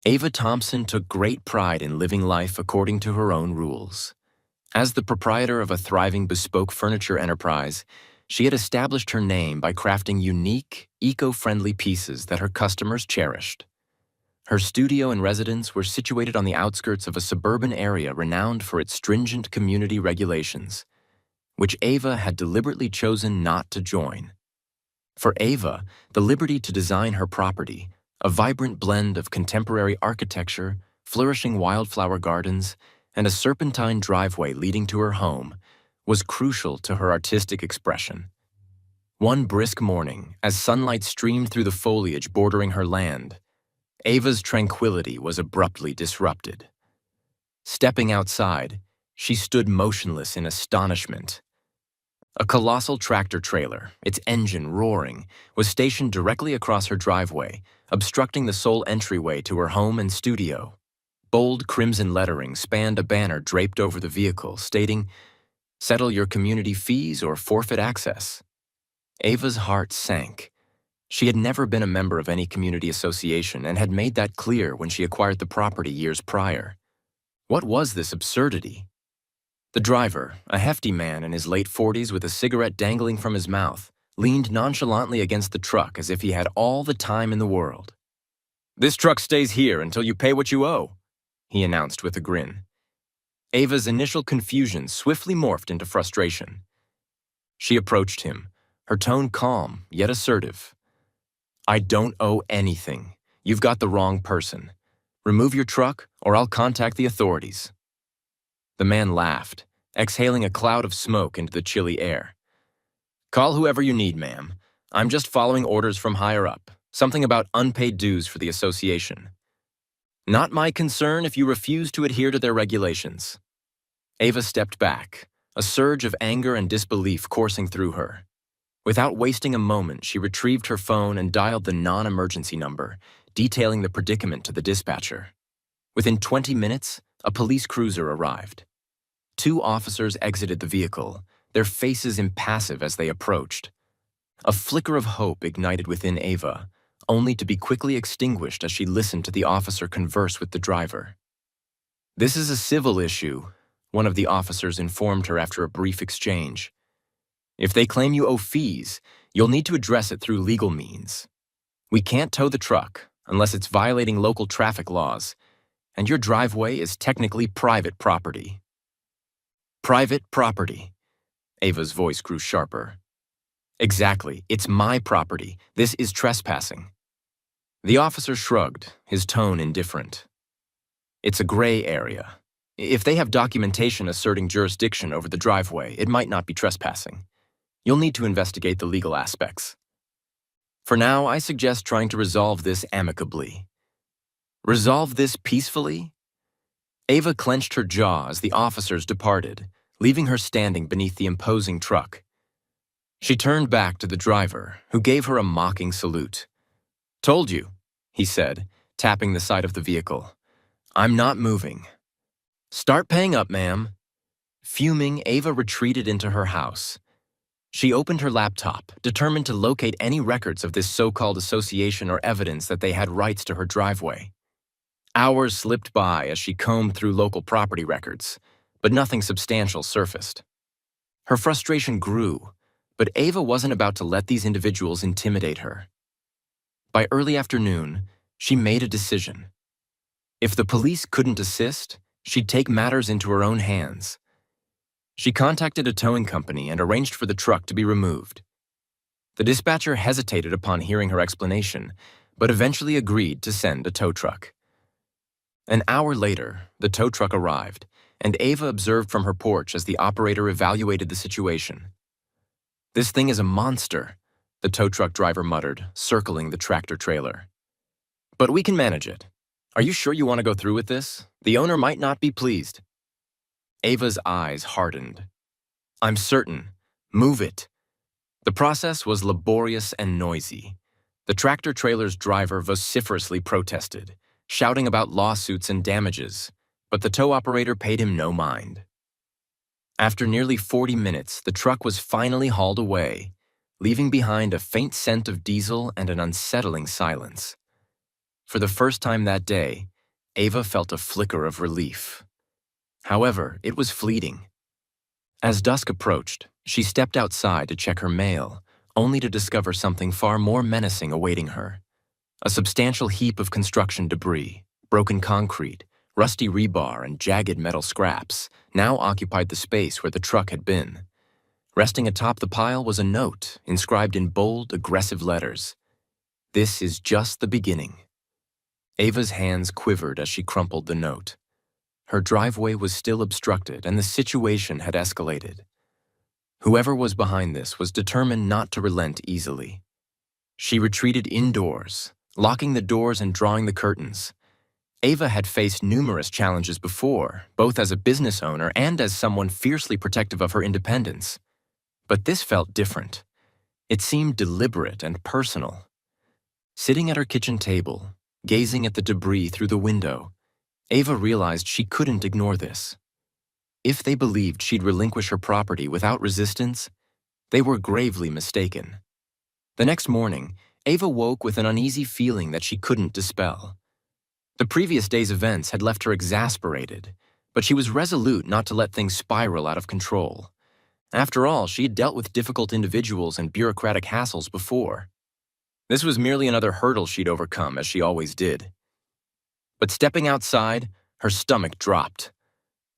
Ava Thompson took great pride in living life according to her own rules. As the proprietor of a thriving bespoke furniture enterprise, she had established her name by crafting unique, eco-friendly pieces that her customers cherished. Her studio and residence were situated on the outskirts of a suburban area renowned for its stringent community regulations, which Ava had deliberately chosen not to join. For Ava, the liberty to design her property, a vibrant blend of contemporary architecture, flourishing wildflower gardens, and a serpentine driveway leading to her home, was crucial to her artistic expression. One brisk morning, as sunlight streamed through the foliage bordering her land, Ava's tranquility was abruptly disrupted. Stepping outside, she stood motionless in astonishment. A colossal tractor trailer, its engine roaring, was stationed directly across her driveway, obstructing the sole entryway to her home and studio. Bold crimson lettering spanned a banner draped over the vehicle, stating, "Settle your community fees or forfeit access." Ava's heart sank. She had never been a member of any community association and had made that clear when she acquired the property years prior. What was this absurdity? The driver, a hefty man in his late 40s with a cigarette dangling from his mouth, leaned nonchalantly against the truck as if he had all the time in the world. "This truck stays here until you pay what you owe," he announced with a grin. Ava's initial confusion swiftly morphed into frustration. She approached him, her tone calm yet assertive. "I don't owe anything. You've got the wrong person. Remove your truck or I'll contact the authorities." The man laughed, exhaling a cloud of smoke into the chilly air. "Call whoever you need, ma'am. I'm just following orders from higher up, something about unpaid dues for the association. Not my concern if you refuse to adhere to their regulations." Ava stepped back, a surge of anger and disbelief coursing through her. Without wasting a moment, she retrieved her phone and dialed the non-emergency number, detailing the predicament to the dispatcher. Within 20 minutes, a police cruiser arrived. 2 officers exited the vehicle, their faces impassive as they approached. A flicker of hope ignited within Ava, only to be quickly extinguished as she listened to the officer converse with the driver. "This is a civil issue," one of the officers informed her after a brief exchange. "If they claim you owe fees, you'll need to address it through legal means. We can't tow the truck unless it's violating local traffic laws, and your driveway is technically private property." "Private property?" Ava's voice grew sharper. "Exactly, it's my property. This is trespassing." The officer shrugged, his tone indifferent. "It's a gray area. If they have documentation asserting jurisdiction over the driveway, it might not be trespassing. You'll need to investigate the legal aspects. For now, I suggest trying to resolve this amicably." "Resolve this peacefully?" Ava clenched her jaw as the officers departed, leaving her standing beneath the imposing truck. She turned back to the driver, who gave her a mocking salute. "Told you," he said, tapping the side of the vehicle. "I'm not moving." "Start paying up, ma'am." Fuming, Ava retreated into her house. She opened her laptop, determined to locate any records of this so-called association or evidence that they had rights to her driveway. Hours slipped by as she combed through local property records, but nothing substantial surfaced. Her frustration grew, but Ava wasn't about to let these individuals intimidate her. By early afternoon, she made a decision. If the police couldn't assist, she'd take matters into her own hands. She contacted a towing company and arranged for the truck to be removed. The dispatcher hesitated upon hearing her explanation, but eventually agreed to send a tow truck. An hour later, the tow truck arrived, and Ava observed from her porch as the operator evaluated the situation. "This thing is a monster," the tow truck driver muttered, circling the tractor trailer. "But we can manage it. Are you sure you want to go through with this? The owner might not be pleased." Ava's eyes hardened. "I'm certain. Move it." The process was laborious and noisy. The tractor trailer's driver vociferously protested, shouting about lawsuits and damages, but the tow operator paid him no mind. After nearly 40 minutes, the truck was finally hauled away, leaving behind a faint scent of diesel and an unsettling silence. For the first time that day, Ava felt a flicker of relief. However, it was fleeting. As dusk approached, she stepped outside to check her mail, only to discover something far more menacing awaiting her. A substantial heap of construction debris, broken concrete, rusty rebar, and jagged metal scraps now occupied the space where the truck had been. Resting atop the pile was a note inscribed in bold, aggressive letters. "This is just the beginning." Ava's hands quivered as she crumpled the note. Her driveway was still obstructed and the situation had escalated. Whoever was behind this was determined not to relent easily. She retreated indoors, locking the doors and drawing the curtains. Ava had faced numerous challenges before, both as a business owner and as someone fiercely protective of her independence. But this felt different. It seemed deliberate and personal. Sitting at her kitchen table, gazing at the debris through the window, Ava realized she couldn't ignore this. If they believed she'd relinquish her property without resistance, they were gravely mistaken. The next morning, Ava woke with an uneasy feeling that she couldn't dispel. The previous day's events had left her exasperated, but she was resolute not to let things spiral out of control. After all, she had dealt with difficult individuals and bureaucratic hassles before. This was merely another hurdle she'd overcome, as she always did. But stepping outside, her stomach dropped.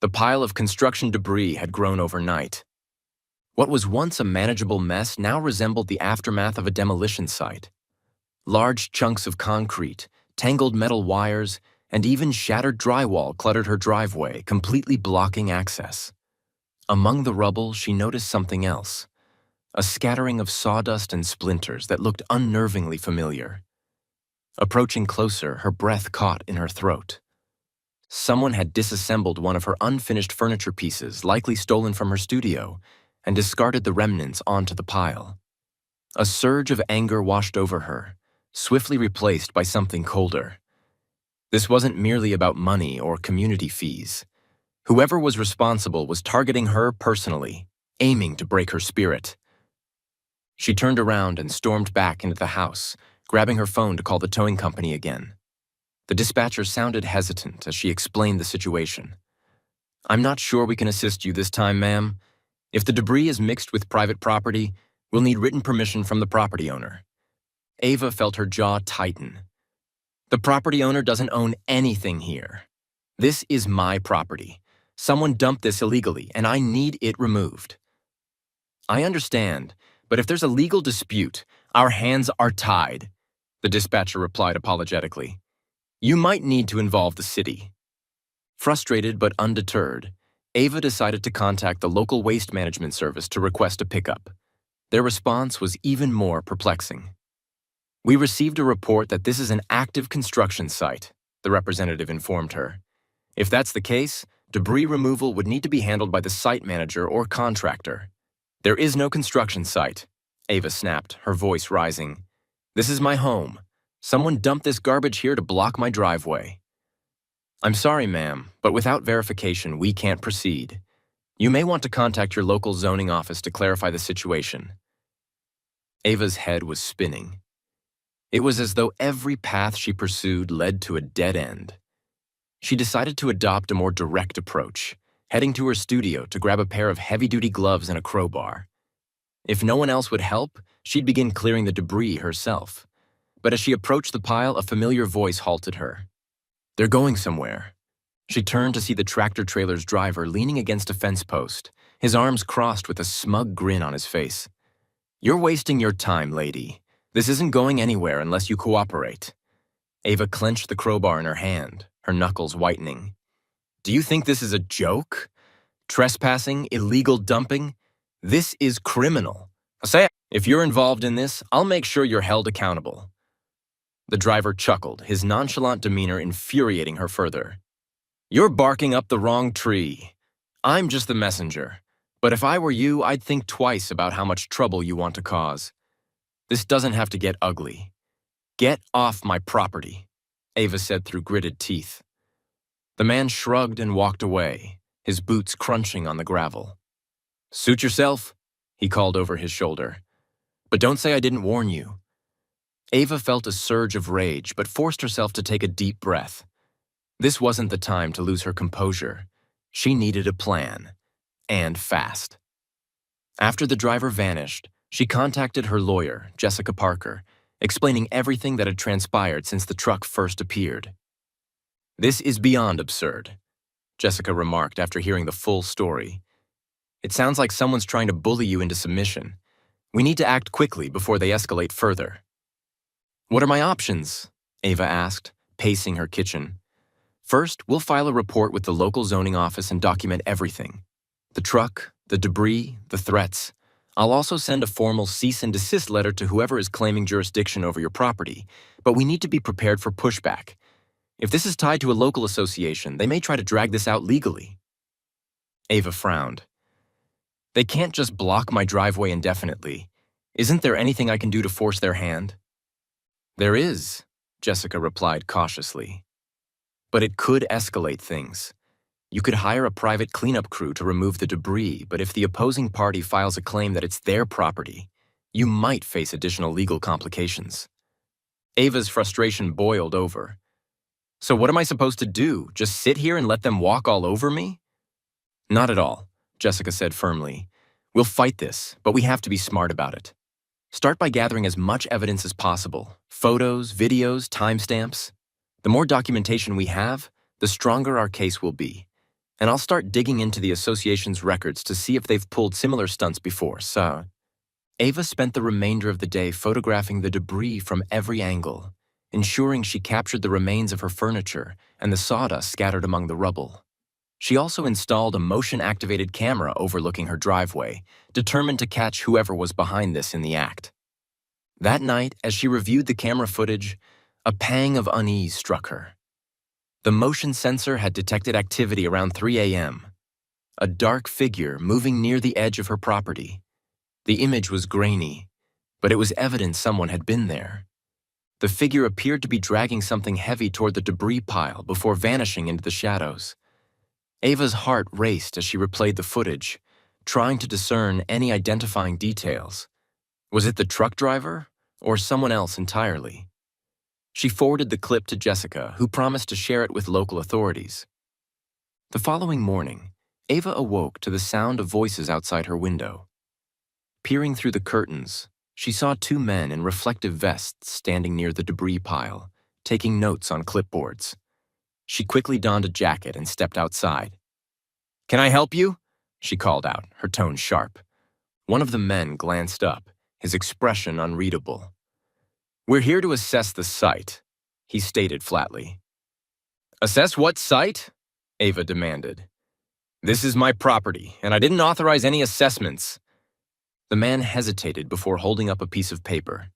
The pile of construction debris had grown overnight. What was once a manageable mess now resembled the aftermath of a demolition site. Large chunks of concrete, tangled metal wires, and even shattered drywall cluttered her driveway, completely blocking access. Among the rubble, she noticed something else. A scattering of sawdust and splinters that looked unnervingly familiar. Approaching closer, her breath caught in her throat. Someone had disassembled one of her unfinished furniture pieces, likely stolen from her studio, and discarded the remnants onto the pile. A surge of anger washed over her, swiftly replaced by something colder. This wasn't merely about money or community fees. Whoever was responsible was targeting her personally, aiming to break her spirit. She turned around and stormed back into the house, grabbing her phone to call the towing company again. The dispatcher sounded hesitant as she explained the situation. "I'm not sure we can assist you this time, ma'am. If the debris is mixed with private property, we'll need written permission from the property owner." Ava felt her jaw tighten. "The property owner doesn't own anything here. This is my property. Someone dumped this illegally, and I need it removed." "I understand, but if there's a legal dispute, our hands are tied," the dispatcher replied apologetically. "You might need to involve the city." Frustrated but undeterred, Ava decided to contact the local waste management service to request a pickup. Their response was even more perplexing. "We received a report that this is an active construction site," the representative informed her. "If that's the case, debris removal would need to be handled by the site manager or contractor." "There is no construction site," Ava snapped, her voice rising. "This is my home. Someone dumped this garbage here to block my driveway." "I'm sorry, ma'am, but without verification, we can't proceed. You may want to contact your local zoning office to clarify the situation." Ava's head was spinning. It was as though every path she pursued led to a dead end. She decided to adopt a more direct approach, heading to her studio to grab a pair of heavy-duty gloves and a crowbar. If no one else would help, she'd begin clearing the debris herself. But as she approached the pile, a familiar voice halted her. "They're going somewhere." She turned to see the tractor-trailer's driver leaning against a fence post, his arms crossed with a smug grin on his face. "You're wasting your time, lady. This isn't going anywhere unless you cooperate." Ava clenched the crowbar in her hand, her knuckles whitening. "Do you think this is a joke? Trespassing, illegal dumping? This is criminal. If you're involved in this, I'll make sure you're held accountable." The driver chuckled, his nonchalant demeanor infuriating her further. "You're barking up the wrong tree. I'm just the messenger. But if I were you, I'd think twice about how much trouble you want to cause. This doesn't have to get ugly. Get off my property," Ava said through gritted teeth. The man shrugged and walked away, his boots crunching on the gravel. "Suit yourself," he called over his shoulder. "But don't say I didn't warn you." Ava felt a surge of rage, but forced herself to take a deep breath. This wasn't the time to lose her composure. She needed a plan, and fast. After the driver vanished, she contacted her lawyer, Jessica Parker, explaining everything that had transpired since the truck first appeared. "This is beyond absurd," Jessica remarked after hearing the full story. "It sounds like someone's trying to bully you into submission. We need to act quickly before they escalate further." "What are my options?" Ava asked, pacing her kitchen. "First, we'll file a report with the local zoning office and document everything. The truck, the debris, the threats. I'll also send a formal cease and desist letter to whoever is claiming jurisdiction over your property, but we need to be prepared for pushback. If this is tied to a local association, they may try to drag this out legally." Ava frowned. "They can't just block my driveway indefinitely. Isn't there anything I can do to force their hand?" "There is," Jessica replied cautiously. "But it could escalate things. You could hire a private cleanup crew to remove the debris, but if the opposing party files a claim that it's their property, you might face additional legal complications." Ava's frustration boiled over. "So what am I supposed to do? Just sit here and let them walk all over me?" "Not at all," Jessica said firmly. "We'll fight this, but we have to be smart about it. Start by gathering as much evidence as possible. Photos, videos, timestamps. The more documentation we have, the stronger our case will be. And I'll start digging into the association's records to see if they've pulled similar stunts before, so..." Ava spent the remainder of the day photographing the debris from every angle, ensuring she captured the remains of her furniture and the sawdust scattered among the rubble. She also installed a motion-activated camera overlooking her driveway, determined to catch whoever was behind this in the act. That night, as she reviewed the camera footage, a pang of unease struck her. The motion sensor had detected activity around 3 a.m. A dark figure moving near the edge of her property. The image was grainy, but it was evident someone had been there. The figure appeared to be dragging something heavy toward the debris pile before vanishing into the shadows. Ava's heart raced as she replayed the footage, trying to discern any identifying details. Was it the truck driver or someone else entirely? She forwarded the clip to Jessica, who promised to share it with local authorities. The following morning, Ava awoke to the sound of voices outside her window. Peering through the curtains, she saw 2 men in reflective vests standing near the debris pile, taking notes on clipboards. She quickly donned a jacket and stepped outside. "Can I help you?" she called out, her tone sharp. One of the men glanced up, his expression unreadable. "We're here to assess the site," he stated flatly. "Assess what site?" Ava demanded. "This is my property, and I didn't authorize any assessments." The man hesitated before holding up a piece of paper.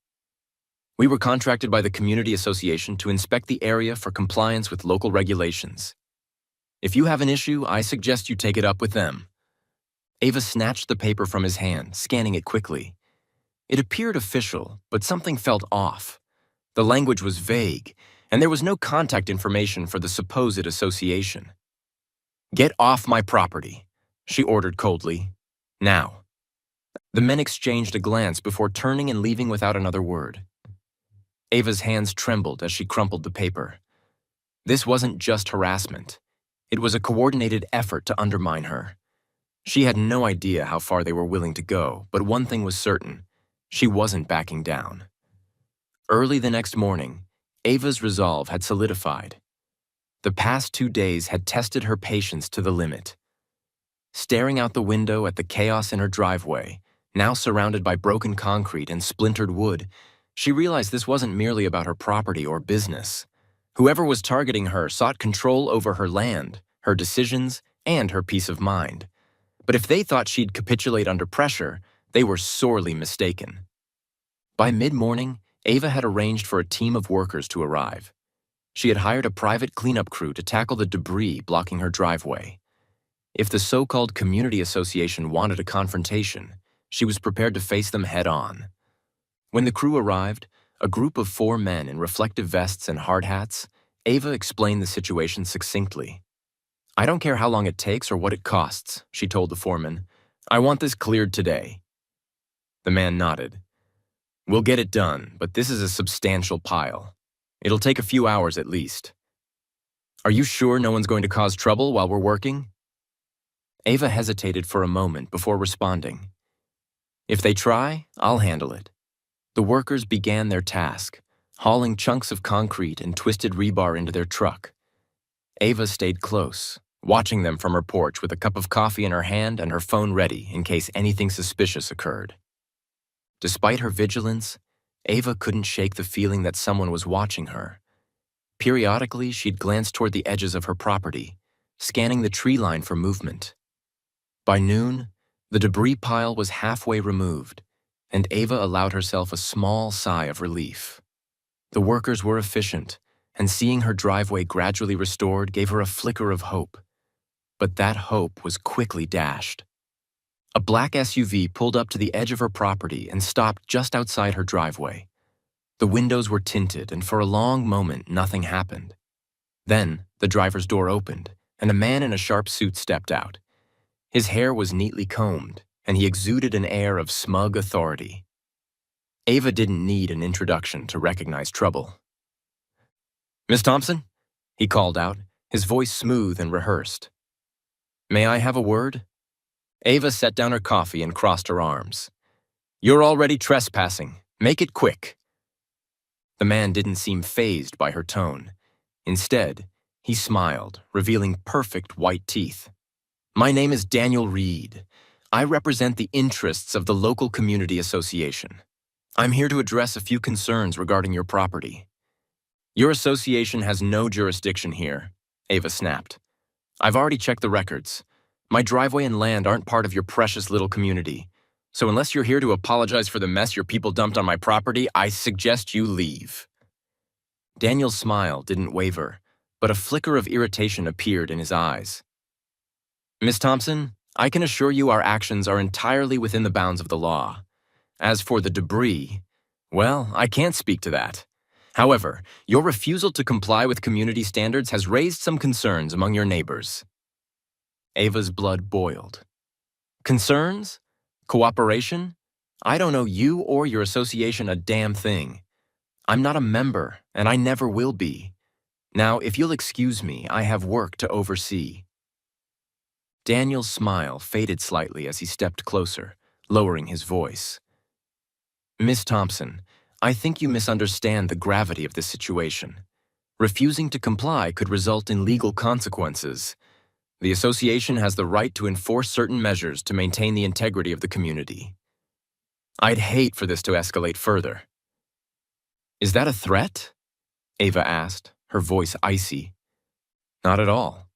"We were contracted by the community association to inspect the area for compliance with local regulations. If you have an issue, I suggest you take it up with them." Ava snatched the paper from his hand, scanning it quickly. It appeared official, but something felt off. The language was vague, and there was no contact information for the supposed association. "Get off my property," she ordered coldly. "Now." The men exchanged a glance before turning and leaving without another word. Ava's hands trembled as she crumpled the paper. This wasn't just harassment. It was a coordinated effort to undermine her. She had no idea how far they were willing to go, but one thing was certain: she wasn't backing down. Early the next morning, Ava's resolve had solidified. The past 2 days had tested her patience to the limit. Staring out the window at the chaos in her driveway, now surrounded by broken concrete and splintered wood, she realized this wasn't merely about her property or business. Whoever was targeting her sought control over her land, her decisions, and her peace of mind. But if they thought she'd capitulate under pressure, they were sorely mistaken. By mid-morning, Ava had arranged for a team of workers to arrive. She had hired a private cleanup crew to tackle the debris blocking her driveway. If the so-called community association wanted a confrontation, she was prepared to face them head-on. When the crew arrived, a group of 4 men in reflective vests and hard hats, Ava explained the situation succinctly. "I don't care how long it takes or what it costs," she told the foreman. "I want this cleared today." The man nodded. "We'll get it done, but this is a substantial pile. It'll take a few hours at least." Are you sure no one's going to cause trouble while we're working? Ava hesitated for a moment before responding. If they try, I'll handle it. The workers began their task, hauling chunks of concrete and twisted rebar into their truck. Ava stayed close, watching them from her porch with a cup of coffee in her hand and her phone ready in case anything suspicious occurred. Despite her vigilance, Ava couldn't shake the feeling that someone was watching her. Periodically, she'd glance toward the edges of her property, scanning the tree line for movement. By noon, the debris pile was halfway removed, and Ava allowed herself a small sigh of relief. The workers were efficient, and seeing her driveway gradually restored gave her a flicker of hope. But that hope was quickly dashed. A black SUV pulled up to the edge of her property and stopped just outside her driveway. The windows were tinted, and for a long moment, nothing happened. Then, the driver's door opened, and a man in a sharp suit stepped out. His hair was neatly combed, and he exuded an air of smug authority. Ava didn't need an introduction to recognize trouble. "Miss Thompson?" he called out, his voice smooth and rehearsed. "May I have a word?" Ava set down her coffee and crossed her arms. "You're already trespassing. Make it quick." The man didn't seem fazed by her tone. Instead, he smiled, revealing perfect white teeth. "My name is Daniel Reed. I represent the interests of the local community association. I'm here to address a few concerns regarding your property." "Your association has no jurisdiction here," Ava snapped. "I've already checked the records. My driveway and land aren't part of your precious little community. So unless you're here to apologize for the mess your people dumped on my property, I suggest you leave." Daniel's smile didn't waver, but a flicker of irritation appeared in his eyes. "Miss Thompson, I can assure you our actions are entirely within the bounds of the law. As for the debris, well, I can't speak to that. However, your refusal to comply with community standards has raised some concerns among your neighbors." Ava's blood boiled. "Concerns? Cooperation? I don't owe you or your association a damn thing. I'm not a member, and I never will be. Now, if you'll excuse me, I have work to oversee." Daniel's smile faded slightly as he stepped closer, lowering his voice. "Miss Thompson, I think you misunderstand the gravity of this situation. Refusing to comply could result in legal consequences. The association has the right to enforce certain measures to maintain the integrity of the community. I'd hate for this to escalate further." "Is that a threat?" Ava asked, her voice icy. "Not at all,"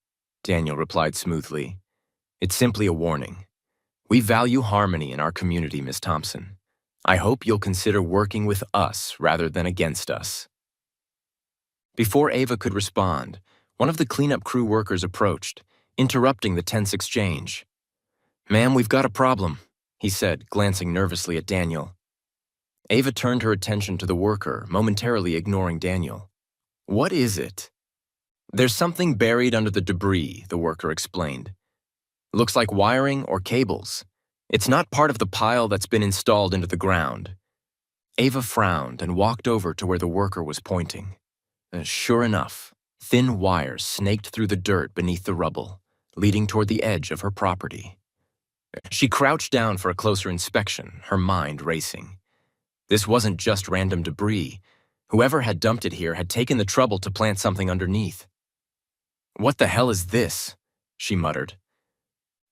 Daniel replied smoothly. "It's simply a warning. We value harmony in our community, Miss Thompson. I hope you'll consider working with us rather than against us." Before Ava could respond, one of the cleanup crew workers approached, interrupting the tense exchange. "Ma'am, we've got a problem," he said, glancing nervously at Daniel. Ava turned her attention to the worker, momentarily ignoring Daniel. "What is it?" "There's something buried under the debris," the worker explained. "Looks like wiring or cables. It's not part of the pile that's been installed into the ground." Ava frowned and walked over to where the worker was pointing. Sure enough, thin wires snaked through the dirt beneath the rubble, leading toward the edge of her property. She crouched down for a closer inspection, her mind racing. This wasn't just random debris. Whoever had dumped it here had taken the trouble to plant something underneath. "What the hell is this?" she muttered.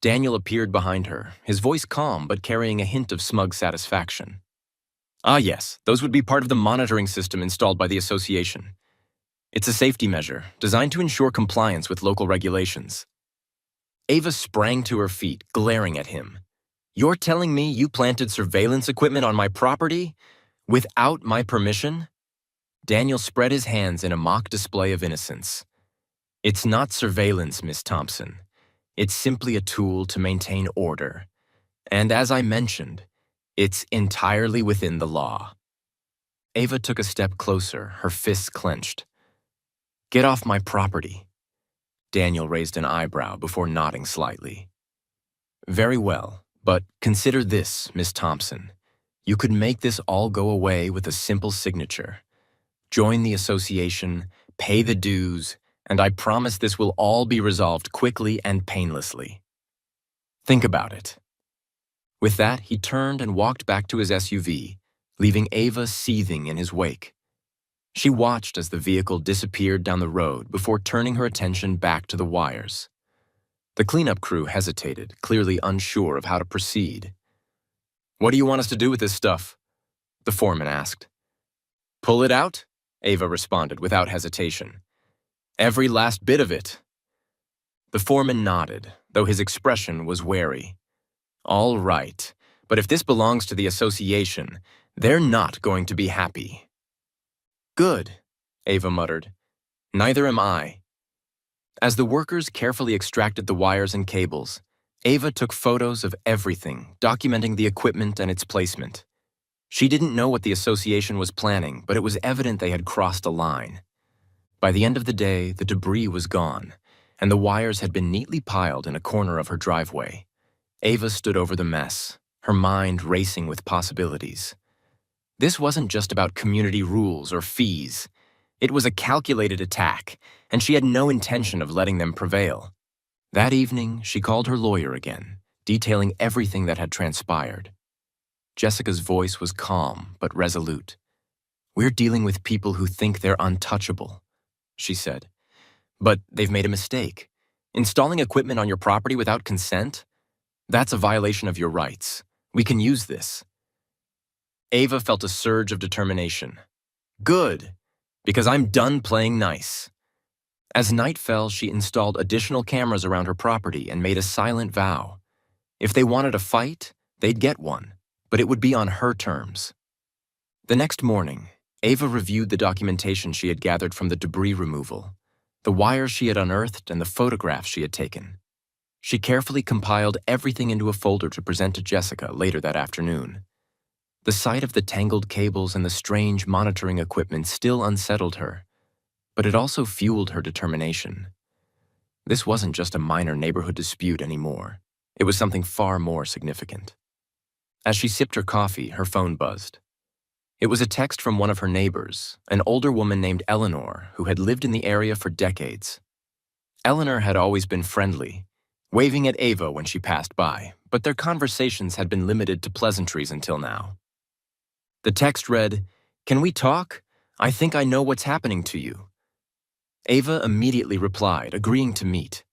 Daniel appeared behind her, his voice calm but carrying a hint of smug satisfaction. "Ah yes, those would be part of the monitoring system installed by the association. It's a safety measure, designed to ensure compliance with local regulations." Ava sprang to her feet, glaring at him. "You're telling me you planted surveillance equipment on my property? Without my permission?" Daniel spread his hands in a mock display of innocence. "It's not surveillance, Miss Thompson. It's simply a tool to maintain order. And as I mentioned, it's entirely within the law." Ava took a step closer, her fists clenched. "Get off my property." Daniel raised an eyebrow before nodding slightly. "Very well, but consider this, Miss Thompson. You could make this all go away with a simple signature. Join the association, pay the dues, and I promise this will all be resolved quickly and painlessly. Think about it." With that, he turned and walked back to his SUV, leaving Ava seething in his wake. She watched as the vehicle disappeared down the road before turning her attention back to the wires. The cleanup crew hesitated, clearly unsure of how to proceed. "What do you want us to do with this stuff?" the foreman asked. "Pull it out?" Ava responded without hesitation. "Every last bit of it." The foreman nodded, though his expression was wary. "All right, but if this belongs to the association, they're not going to be happy." "Good," Ava muttered. "Neither am I." As the workers carefully extracted the wires and cables, Ava took photos of everything, documenting the equipment and its placement. She didn't know what the association was planning, but it was evident they had crossed a line. By the end of the day, the debris was gone, and the wires had been neatly piled in a corner of her driveway. Ava stood over the mess, her mind racing with possibilities. This wasn't just about community rules or fees. It was a calculated attack, and she had no intention of letting them prevail. That evening, she called her lawyer again, detailing everything that had transpired. Jessica's voice was calm but resolute. "We're dealing with people who think they're untouchable," she said. "But they've made a mistake. Installing equipment on your property without consent? That's a violation of your rights. We can use this." Ava felt a surge of determination. "Good, because I'm done playing nice." As night fell, she installed additional cameras around her property and made a silent vow. If they wanted a fight, they'd get one, but it would be on her terms. The next morning, Ava reviewed the documentation she had gathered from the debris removal, the wires she had unearthed and the photographs she had taken. She carefully compiled everything into a folder to present to Jessica later that afternoon. The sight of the tangled cables and the strange monitoring equipment still unsettled her, but it also fueled her determination. This wasn't just a minor neighborhood dispute anymore. It was something far more significant. As she sipped her coffee, her phone buzzed. It was a text from one of her neighbors, an older woman named Eleanor, who had lived in the area for decades. Eleanor had always been friendly, waving at Ava when she passed by, but their conversations had been limited to pleasantries until now. The text read, "Can we talk? I think I know what's happening to you." Ava immediately replied, agreeing to meet.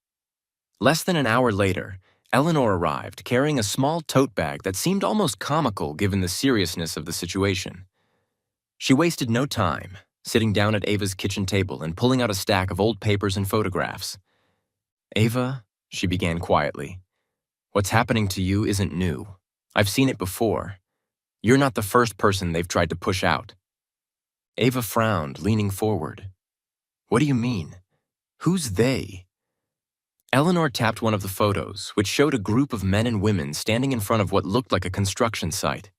Less than an hour later, Eleanor arrived, carrying a small tote bag that seemed almost comical given the seriousness of the situation. She wasted no time, sitting down at Ava's kitchen table and pulling out a stack of old papers and photographs. "Ava," she began quietly, "what's happening to you isn't new. I've seen it before. You're not the first person they've tried to push out." Ava frowned, leaning forward. "What do you mean? Who's they?" Eleanor tapped one of the photos, which showed a group of men and women standing in front of what looked like a construction site.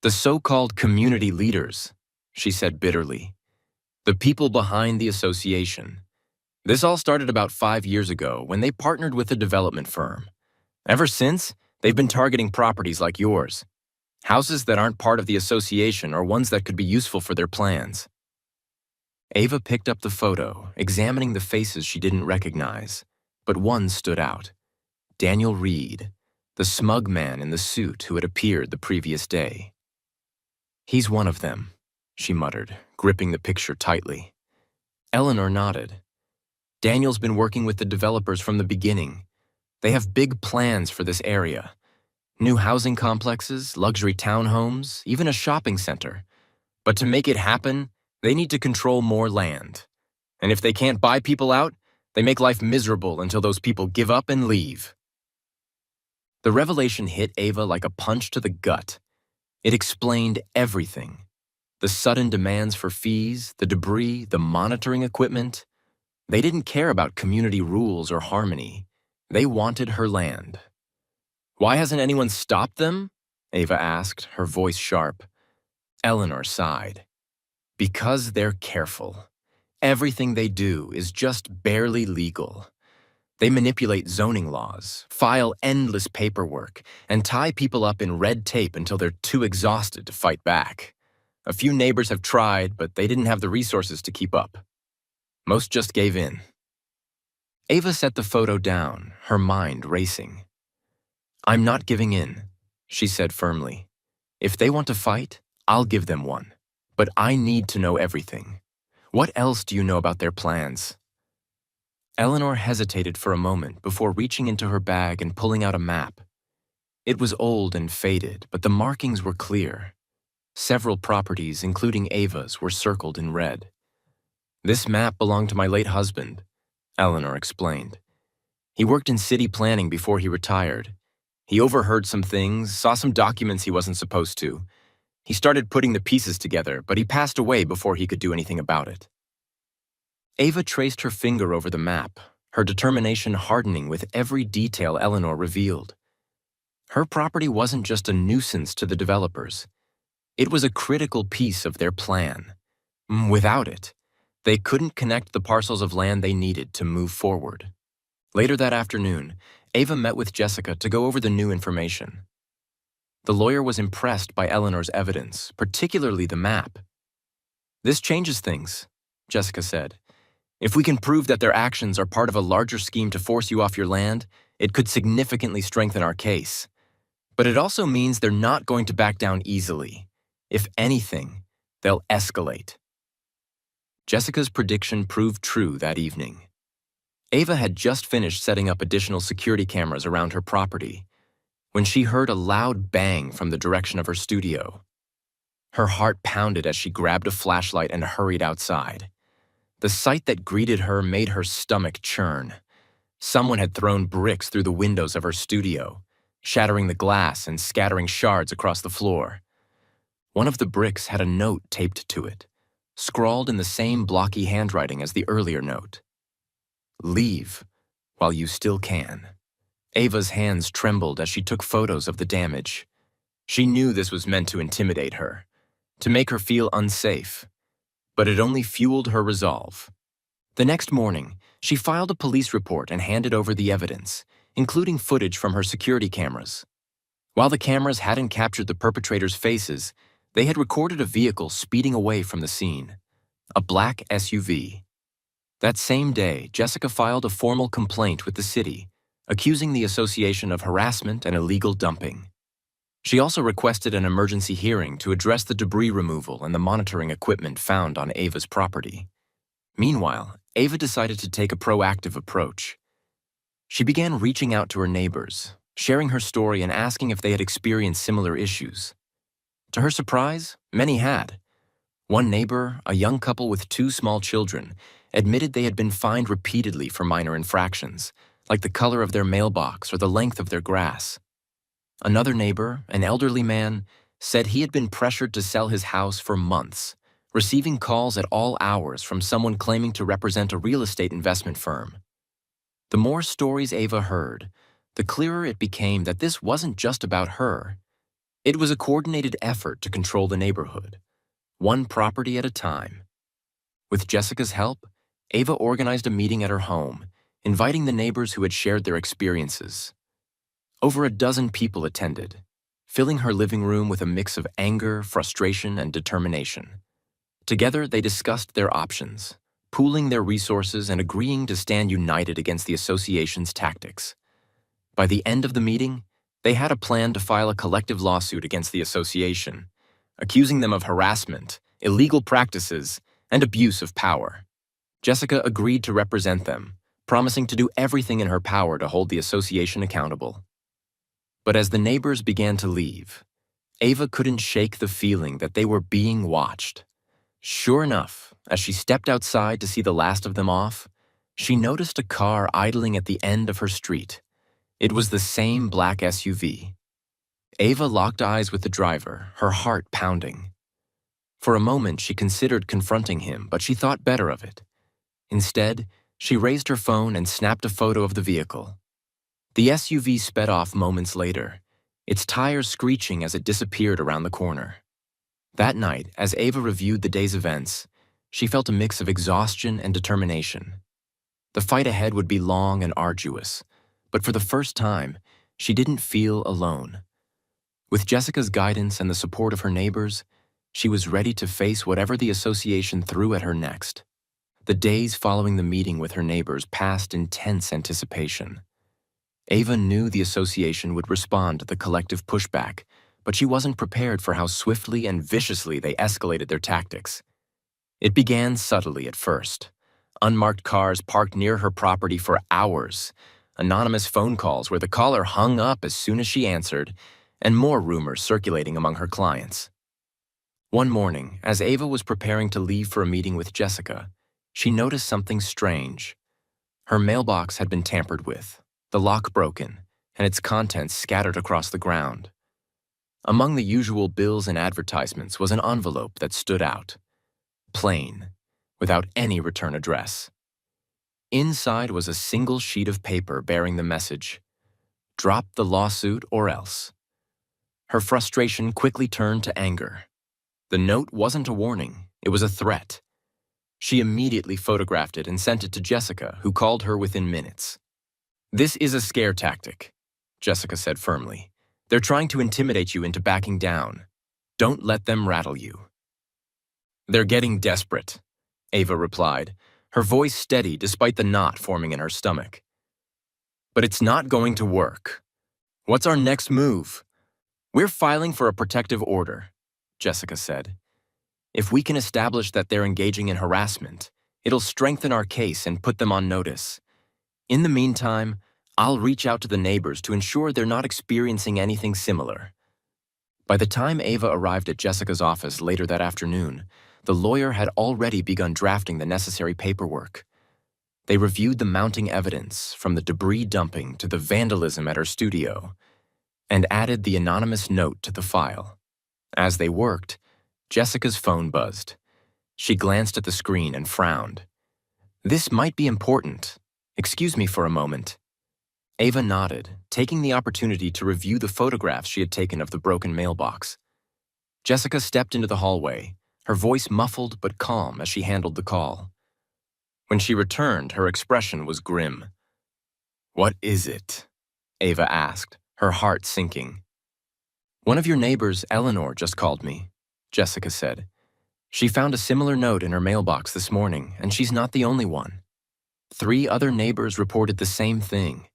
"The so-called community leaders," she said bitterly. "The people behind the association. This all started about 5 years ago when they partnered with a development firm. Ever since, they've been targeting properties like yours. Houses that aren't part of the association or ones that could be useful for their plans." Ava picked up the photo, examining the faces she didn't recognize, but one stood out. Daniel Reed, the smug man in the suit who had appeared the previous day. "He's one of them," she muttered, gripping the picture tightly. Eleanor nodded. "Daniel's been working with the developers from the beginning. They have big plans for this area. New housing complexes, luxury townhomes, even a shopping center. But to make it happen, they need to control more land. And if they can't buy people out, they make life miserable until those people give up and leave." The revelation hit Ava like a punch to the gut. It explained everything. The sudden demands for fees, the debris, the monitoring equipment. They didn't care about community rules or harmony. They wanted her land. "Why hasn't anyone stopped them?" Ava asked, her voice sharp. Eleanor sighed. "Because they're careful. Everything they do is just barely legal. They manipulate zoning laws, file endless paperwork, and tie people up in red tape until they're too exhausted to fight back. A few neighbors have tried, but they didn't have the resources to keep up." Most just gave in. Ava set the photo down, her mind racing. "I'm not giving in," she said firmly. "If they want to fight, I'll give them one. But I need to know everything. What else do you know about their plans?" Eleanor hesitated for a moment before reaching into her bag and pulling out a map. It was old and faded, but the markings were clear. Several properties, including Ava's, were circled in red. "This map belonged to my late husband," Eleanor explained. "He worked in city planning before he retired. He overheard some things, saw some documents he wasn't supposed to. He started putting the pieces together, but he passed away before he could do anything about it." Ava traced her finger over the map, her determination hardening with every detail Eleanor revealed. Her property wasn't just a nuisance to the developers. It was a critical piece of their plan. Without it, they couldn't connect the parcels of land they needed to move forward. Later that afternoon, Ava met with Jessica to go over the new information. The lawyer was impressed by Eleanor's evidence, particularly the map. "This changes things," Jessica said. "If we can prove that their actions are part of a larger scheme to force you off your land, it could significantly strengthen our case. But it also means they're not going to back down easily. If anything, they'll escalate." Jessica's prediction proved true that evening. Ava had just finished setting up additional security cameras around her property when she heard a loud bang from the direction of her studio. Her heart pounded as she grabbed a flashlight and hurried outside. The sight that greeted her made her stomach churn. Someone had thrown bricks through the windows of her studio, shattering the glass and scattering shards across the floor. One of the bricks had a note taped to it, scrawled in the same blocky handwriting as the earlier note. "Leave while you still can." Ava's hands trembled as she took photos of the damage. She knew this was meant to intimidate her, to make her feel unsafe, but it only fueled her resolve. The next morning, she filed a police report and handed over the evidence, including footage from her security cameras. While the cameras hadn't captured the perpetrators' faces, they had recorded a vehicle speeding away from the scene, a black SUV. That same day, Jessica filed a formal complaint with the city, accusing the association of harassment and illegal dumping. She also requested an emergency hearing to address the debris removal and the monitoring equipment found on Ava's property. Meanwhile, Ava decided to take a proactive approach. She began reaching out to her neighbors, sharing her story and asking if they had experienced similar issues. To her surprise, many had. One neighbor, a young couple with 2 small children, admitted they had been fined repeatedly for minor infractions, like the color of their mailbox or the length of their grass. Another neighbor, an elderly man, said he had been pressured to sell his house for months, receiving calls at all hours from someone claiming to represent a real estate investment firm. The more stories Ava heard, the clearer it became that this wasn't just about her. It was a coordinated effort to control the neighborhood, one property at a time. With Jessica's help, Ava organized a meeting at her home, inviting the neighbors who had shared their experiences. Over a dozen people attended, filling her living room with a mix of anger, frustration, and determination. Together, they discussed their options, pooling their resources and agreeing to stand united against the association's tactics. By the end of the meeting, they had a plan to file a collective lawsuit against the association, accusing them of harassment, illegal practices, and abuse of power. Jessica agreed to represent them, promising to do everything in her power to hold the association accountable. But as the neighbors began to leave, Ava couldn't shake the feeling that they were being watched. Sure enough, as she stepped outside to see the last of them off, she noticed a car idling at the end of her street. It was the same black SUV. Ava locked eyes with the driver, her heart pounding. For a moment, she considered confronting him, but she thought better of it. Instead, she raised her phone and snapped a photo of the vehicle. The SUV sped off moments later, its tires screeching as it disappeared around the corner. That night, as Ava reviewed the day's events, she felt a mix of exhaustion and determination. The fight ahead would be long and arduous, but for the first time, she didn't feel alone. With Jessica's guidance and the support of her neighbors, she was ready to face whatever the association threw at her next. The days following the meeting with her neighbors passed in tense anticipation. Ava knew the association would respond to the collective pushback, but she wasn't prepared for how swiftly and viciously they escalated their tactics. It began subtly at first. Unmarked cars parked near her property for hours, anonymous phone calls where the caller hung up as soon as she answered, and more rumors circulating among her clients. One morning, as Ava was preparing to leave for a meeting with Jessica, she noticed something strange. Her mailbox had been tampered with, the lock broken, and its contents scattered across the ground. Among the usual bills and advertisements was an envelope that stood out. Plain, without any return address. Inside was a single sheet of paper bearing the message, "Drop the lawsuit or else." Her frustration quickly turned to anger. The note wasn't a warning, it was a threat. She immediately photographed it and sent it to Jessica, who called her within minutes. "This is a scare tactic," Jessica said firmly. "They're trying to intimidate you into backing down. Don't let them rattle you." "They're getting desperate," Ava replied, her voice steady despite the knot forming in her stomach. "But it's not going to work. What's our next move?" "We're filing for a protective order," Jessica said. "If we can establish that they're engaging in harassment, it'll strengthen our case and put them on notice. In the meantime, I'll reach out to the neighbors to ensure they're not experiencing anything similar." By the time Ava arrived at Jessica's office later that afternoon, the lawyer had already begun drafting the necessary paperwork. They reviewed the mounting evidence, from the debris dumping to the vandalism at her studio, and added the anonymous note to the file. As they worked, Jessica's phone buzzed. She glanced at the screen and frowned. "This might be important. Excuse me for a moment." Ava nodded, taking the opportunity to review the photographs she had taken of the broken mailbox. Jessica stepped into the hallway, her voice muffled but calm as she handled the call. When she returned, her expression was grim. "What is it?" Ava asked, her heart sinking. "One of your neighbors, Eleanor, just called me," Jessica said. "She found a similar note in her mailbox this morning, and she's not the only one. 3 other neighbors reported the same thing.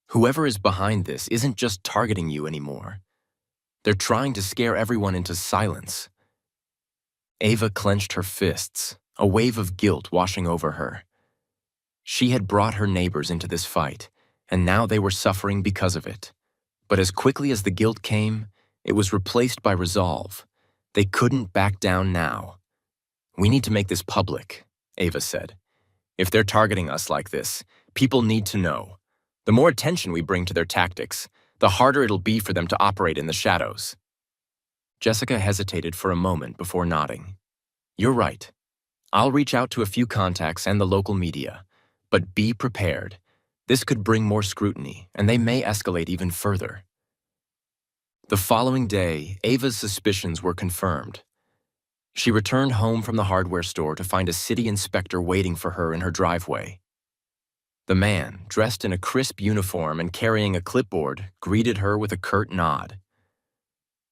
Whoever is behind this isn't just targeting you anymore. They're trying to scare everyone into silence." Ava clenched her fists, a wave of guilt washing over her. She had brought her neighbors into this fight, and now they were suffering because of it. But as quickly as the guilt came, it was replaced by resolve. They couldn't back down now. "We need to make this public," Ava said. "If they're targeting us like this, people need to know. The more attention we bring to their tactics, the harder it'll be for them to operate in the shadows." Jessica hesitated for a moment before nodding. "You're right. I'll reach out to a few contacts and the local media. But be prepared. This could bring more scrutiny, and they may escalate even further." The following day, Ava's suspicions were confirmed. She returned home from the hardware store to find a city inspector waiting for her in her driveway. The man, dressed in a crisp uniform and carrying a clipboard, greeted her with a curt nod.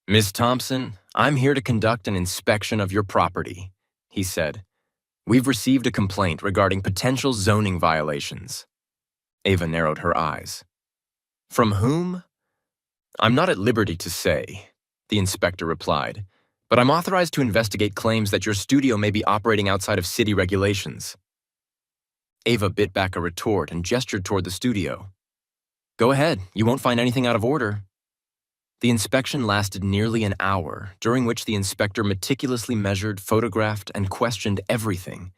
"Miss Thompson, I'm here to conduct an inspection of your property," he said. "We've received a complaint regarding potential zoning violations." Ava narrowed her eyes. "From whom?" "I'm not at liberty to say," the inspector replied, "but I'm authorized to investigate claims that your studio may be operating outside of city regulations." Ava bit back a retort and gestured toward the studio. "Go ahead, you won't find anything out of order." The inspection lasted nearly an hour, during which the inspector meticulously measured, photographed, and questioned everything,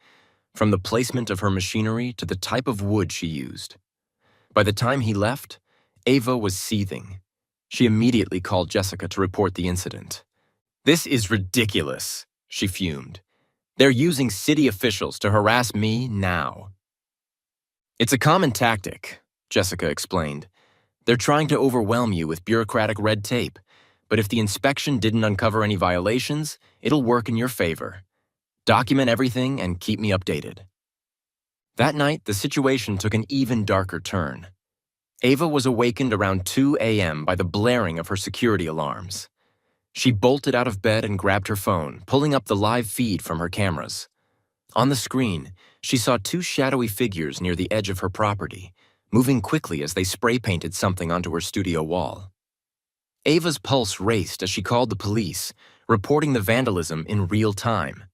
from the placement of her machinery to the type of wood she used. By the time he left, Ava was seething. She immediately called Jessica to report the incident. "This is ridiculous," she fumed. "They're using city officials to harass me now." "It's a common tactic," Jessica explained. "They're trying to overwhelm you with bureaucratic red tape, but if the inspection didn't uncover any violations, it'll work in your favor. Document everything and keep me updated." That night, the situation took an even darker turn. Ava was awakened around 2 a.m. by the blaring of her security alarms. She bolted out of bed and grabbed her phone, pulling up the live feed from her cameras. On the screen, she saw two shadowy figures near the edge of her property, moving quickly as they spray-painted something onto her studio wall. Ava's pulse raced as she called the police, reporting the vandalism in real time.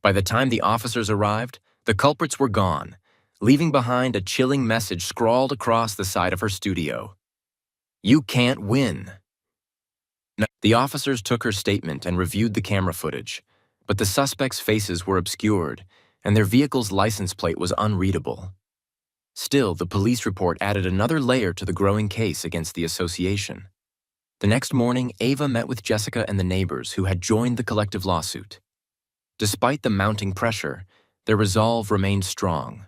By the time the officers arrived, the culprits were gone, leaving behind a chilling message scrawled across the side of her studio. "You can't win." The officers took her statement and reviewed the camera footage, but the suspects' faces were obscured, and their vehicle's license plate was unreadable. Still, the police report added another layer to the growing case against the association. The next morning, Ava met with Jessica and the neighbors who had joined the collective lawsuit. Despite the mounting pressure, their resolve remained strong.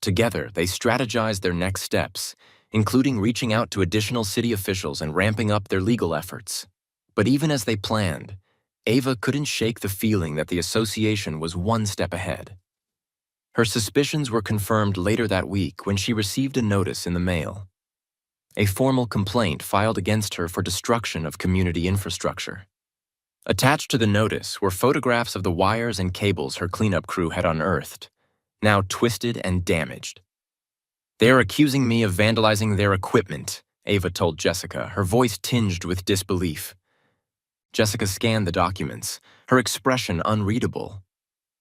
Together, they strategized their next steps, including reaching out to additional city officials and ramping up their legal efforts. But even as they planned, Ava couldn't shake the feeling that the association was one step ahead. Her suspicions were confirmed later that week when she received a notice in the mail. A formal complaint filed against her for destruction of community infrastructure. Attached to the notice were photographs of the wires and cables her cleanup crew had unearthed, now twisted and damaged. "They are accusing me of vandalizing their equipment," Ava told Jessica, her voice tinged with disbelief. Jessica scanned the documents, her expression unreadable.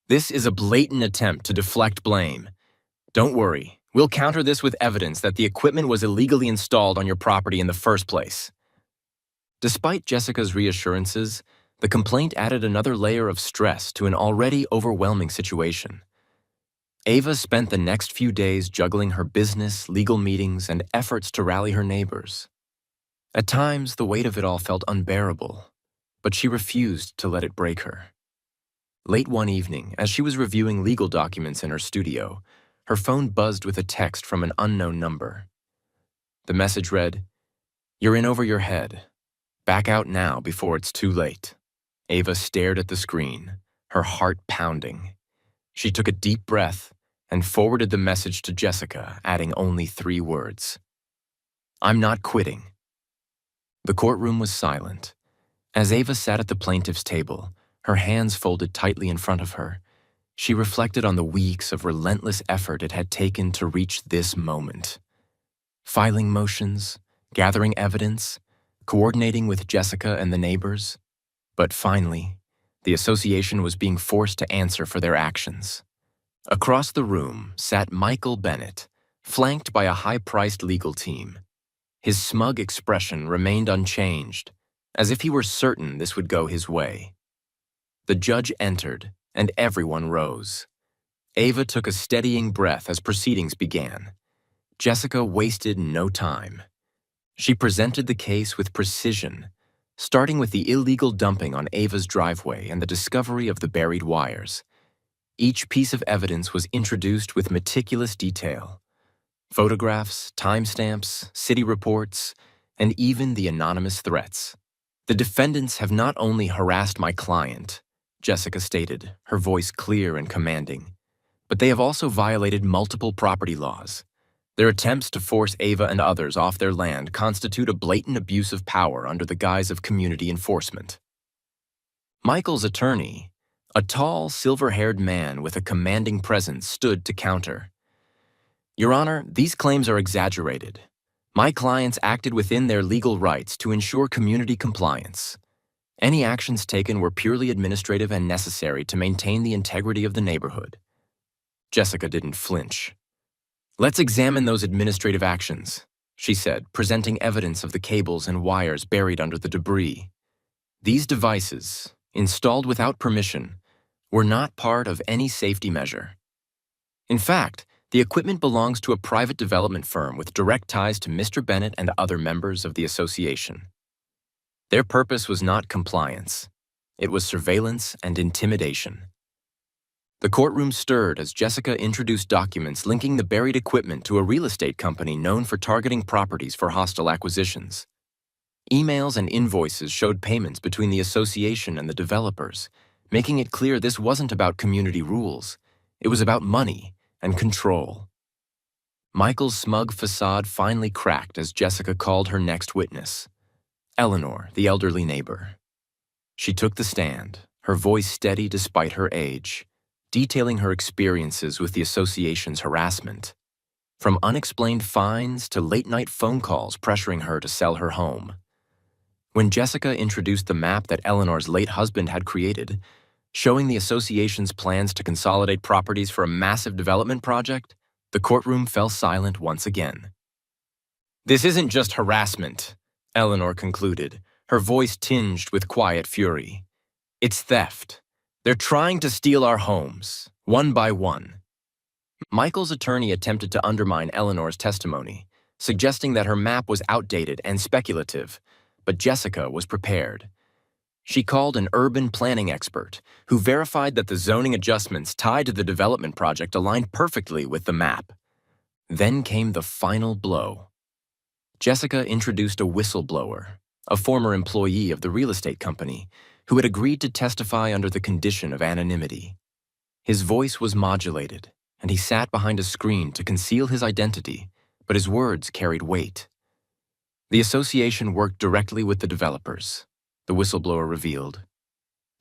"This is a blatant attempt to deflect blame. Don't worry, we'll counter this with evidence that the equipment was illegally installed on your property in the first place." Despite Jessica's reassurances, the complaint added another layer of stress to an already overwhelming situation. Ava spent the next few days juggling her business, legal meetings, and efforts to rally her neighbors. At times, the weight of it all felt unbearable, but she refused to let it break her. Late one evening, as she was reviewing legal documents in her studio, her phone buzzed with a text from an unknown number. The message read, "You're in over your head. Back out now before it's too late." Ava stared at the screen, her heart pounding. She took a deep breath and forwarded the message to Jessica, adding only 3 words. "I'm not quitting." The courtroom was silent. As Ava sat at the plaintiff's table, her hands folded tightly in front of her, she reflected on the weeks of relentless effort it had taken to reach this moment. Filing motions, gathering evidence, coordinating with Jessica and the neighbors. But finally, the association was being forced to answer for their actions. Across the room sat Michael Bennett, flanked by a high-priced legal team. His smug expression remained unchanged, as if he were certain this would go his way. The judge entered, and everyone rose. Ava took a steadying breath as proceedings began. Jessica wasted no time. She presented the case with precision, starting with the illegal dumping on Ava's driveway and the discovery of the buried wires. Each piece of evidence was introduced with meticulous detail. Photographs, timestamps, city reports, and even the anonymous threats. "The defendants have not only harassed my client," Jessica stated, her voice clear and commanding, "but they have also violated multiple property laws. Their attempts to force Ava and others off their land constitute a blatant abuse of power under the guise of community enforcement." Michael's attorney, a tall, silver-haired man with a commanding presence, stood to counter. "Your Honor, these claims are exaggerated. My clients acted within their legal rights to ensure community compliance. Any actions taken were purely administrative and necessary to maintain the integrity of the neighborhood." Jessica didn't flinch. "Let's examine those administrative actions," she said, presenting evidence of the cables and wires buried under the debris. These devices, installed without permission, were not part of any safety measure. In fact, the equipment belongs to a private development firm with direct ties to Mr. Bennett and other members of the association. Their purpose was not compliance. It was surveillance and intimidation. The courtroom stirred as Jessica introduced documents linking the buried equipment to a real estate company known for targeting properties for hostile acquisitions. Emails and invoices showed payments between the association and the developers, making it clear this wasn't about community rules. It was about money and control. Michael's smug facade finally cracked as Jessica called her next witness, Eleanor, the elderly neighbor. She took the stand, her voice steady despite her age. detailing her experiences with the association's harassment, from unexplained fines to late-night phone calls pressuring her to sell her home. When Jessica introduced the map that Eleanor's late husband had created, showing the association's plans to consolidate properties for a massive development project, the courtroom fell silent once again. "This isn't just harassment," Eleanor concluded, her voice tinged with quiet fury. "It's theft. They're trying to steal our homes, one by one." Michael's attorney attempted to undermine Eleanor's testimony, suggesting that her map was outdated and speculative, but Jessica was prepared. She called an urban planning expert who verified that the zoning adjustments tied to the development project aligned perfectly with the map. Then came the final blow. Jessica introduced a whistleblower, a former employee of the real estate company, who had agreed to testify under the condition of anonymity. His voice was modulated, and he sat behind a screen to conceal his identity, but his words carried weight. The association worked directly with the developers, the whistleblower revealed.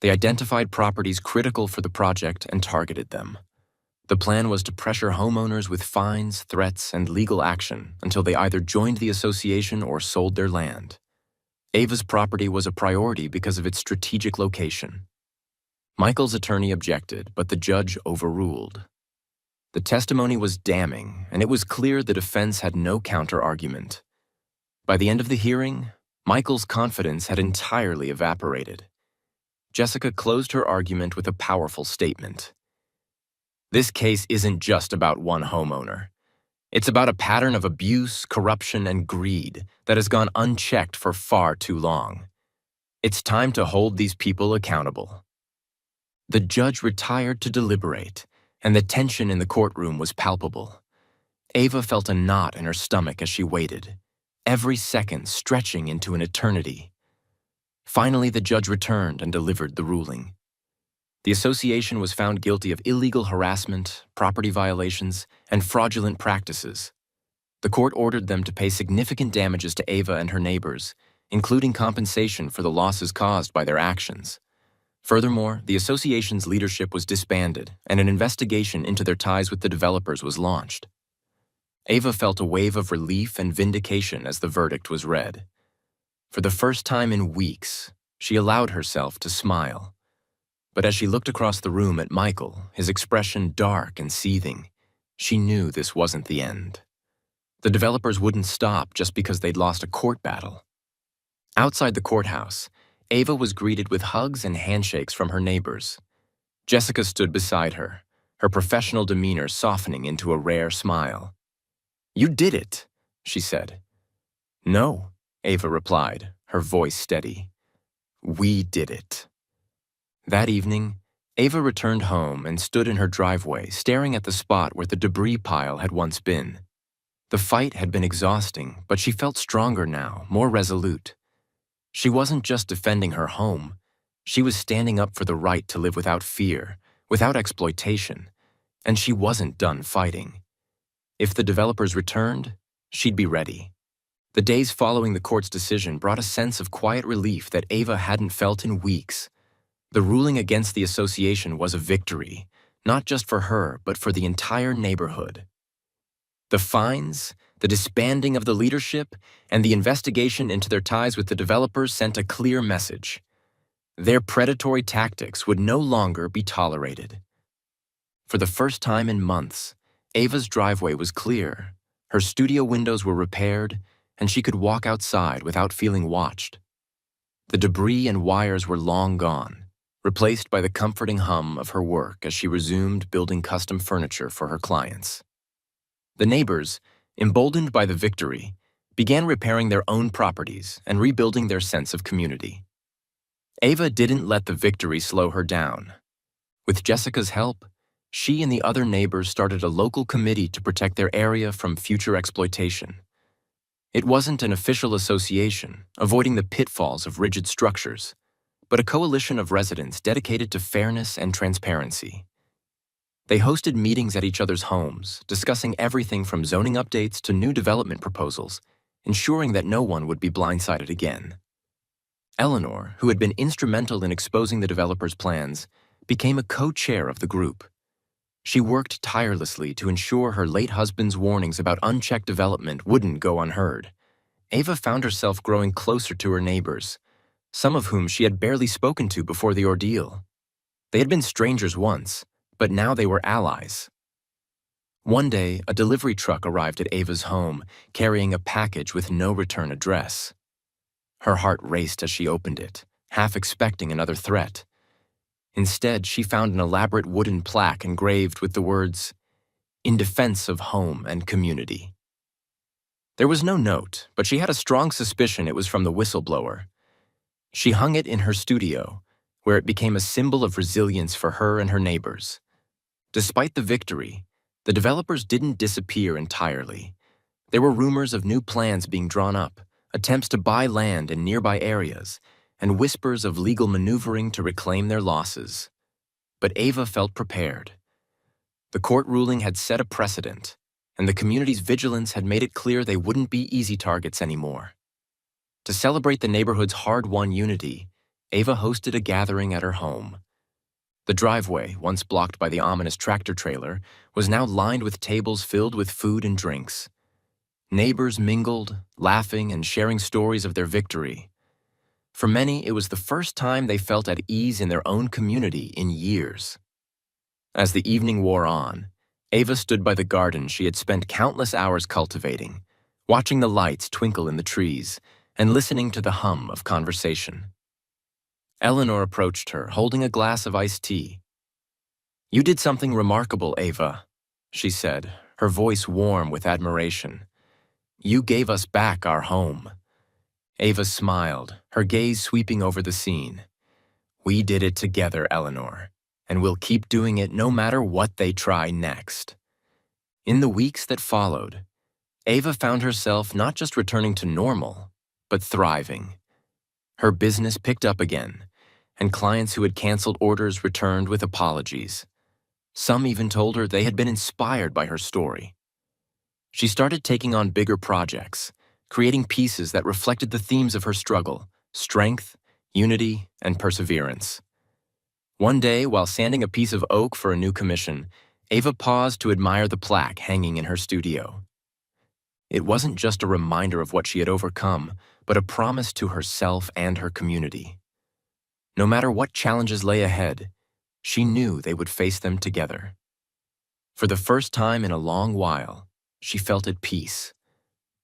They identified properties critical for the project and targeted them. The plan was to pressure homeowners with fines, threats, and legal action until they either joined the association or sold their land. Ava's property was a priority because of its strategic location. Michael's attorney objected, but the judge overruled. The testimony was damning, and it was clear the defense had no counter-argument. By the end of the hearing, Michael's confidence had entirely evaporated. Jessica closed her argument with a powerful statement. "This case isn't just about one homeowner. It's about a pattern of abuse, corruption, and greed that has gone unchecked for far too long. It's time to hold these people accountable." The judge retired to deliberate, and the tension in the courtroom was palpable. Ava felt a knot in her stomach as she waited, every second stretching into an eternity. Finally, the judge returned and delivered the ruling. The association was found guilty of illegal harassment, property violations, and fraudulent practices. The court ordered them to pay significant damages to Ava and her neighbors, including compensation for the losses caused by their actions. Furthermore, the association's leadership was disbanded, and an investigation into their ties with the developers was launched. Ava felt a wave of relief and vindication as the verdict was read. For the first time in weeks, she allowed herself to smile. But as she looked across the room at Michael, his expression dark and seething, she knew this wasn't the end. The developers wouldn't stop just because they'd lost a court battle. Outside the courthouse, Ava was greeted with hugs and handshakes from her neighbors. Jessica stood beside her, her professional demeanor softening into a rare smile. "You did it," she said. "No," Ava replied, her voice steady. "We did it." That evening, Ava returned home and stood in her driveway, staring at the spot where the debris pile had once been. The fight had been exhausting, but she felt stronger now, more resolute. She wasn't just defending her home. She was standing up for the right to live without fear, without exploitation, and she wasn't done fighting. If the developers returned, she'd be ready. The days following the court's decision brought a sense of quiet relief that Ava hadn't felt in weeks. The ruling against the association was a victory, not just for her, but for the entire neighborhood. The fines, the disbanding of the leadership, and the investigation into their ties with the developers sent a clear message. Their predatory tactics would no longer be tolerated. For the first time in months, Ava's driveway was clear, her studio windows were repaired, and she could walk outside without feeling watched. The debris and wires were long gone, replaced by the comforting hum of her work as she resumed building custom furniture for her clients. The neighbors, emboldened by the victory, began repairing their own properties and rebuilding their sense of community. Ava didn't let the victory slow her down. With Jessica's help, she and the other neighbors started a local committee to protect their area from future exploitation. It wasn't an official association, avoiding the pitfalls of rigid structures, but a coalition of residents dedicated to fairness and transparency. They hosted meetings at each other's homes, discussing everything from zoning updates to new development proposals, ensuring that no one would be blindsided again. Eleanor, who had been instrumental in exposing the developers' plans, became a co-chair of the group. She worked tirelessly to ensure her late husband's warnings about unchecked development wouldn't go unheard. Ava found herself growing closer to her neighbors, some of whom she had barely spoken to before the ordeal. They had been strangers once, but now they were allies. One day, a delivery truck arrived at Ava's home, carrying a package with no return address. Her heart raced as she opened it, half expecting another threat. Instead, she found an elaborate wooden plaque engraved with the words, "In defense of home and community." There was no note, but she had a strong suspicion it was from the whistleblower. She hung it in her studio, where it became a symbol of resilience for her and her neighbors. Despite the victory, the developers didn't disappear entirely. There were rumors of new plans being drawn up, attempts to buy land in nearby areas, and whispers of legal maneuvering to reclaim their losses. But Ava felt prepared. The court ruling had set a precedent, and the community's vigilance had made it clear they wouldn't be easy targets anymore. To celebrate the neighborhood's hard-won unity, Ava hosted a gathering at her home. The driveway, once blocked by the ominous tractor trailer, was now lined with tables filled with food and drinks. Neighbors mingled, laughing and sharing stories of their victory. For many, it was the first time they felt at ease in their own community in years. As the evening wore on, Ava stood by the garden she had spent countless hours cultivating, watching the lights twinkle in the trees and listening to the hum of conversation. Eleanor approached her, holding a glass of iced tea. "You did something remarkable, Ava," she said, her voice warm with admiration. "You gave us back our home." Ava smiled, her gaze sweeping over the scene. "We did it together, Eleanor, and we'll keep doing it no matter what they try next." In the weeks that followed, Ava found herself not just returning to normal, but thriving. Her business picked up again, and clients who had canceled orders returned with apologies. Some even told her they had been inspired by her story. She started taking on bigger projects, creating pieces that reflected the themes of her struggle: strength, unity, and perseverance. One day, while sanding a piece of oak for a new commission, Ava paused to admire the plaque hanging in her studio. It wasn't just a reminder of what she had overcome, but a promise to herself and her community. No matter what challenges lay ahead, she knew they would face them together. For the first time in a long while, she felt at peace.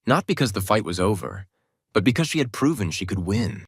Not because the fight was over, but because she had proven she could win.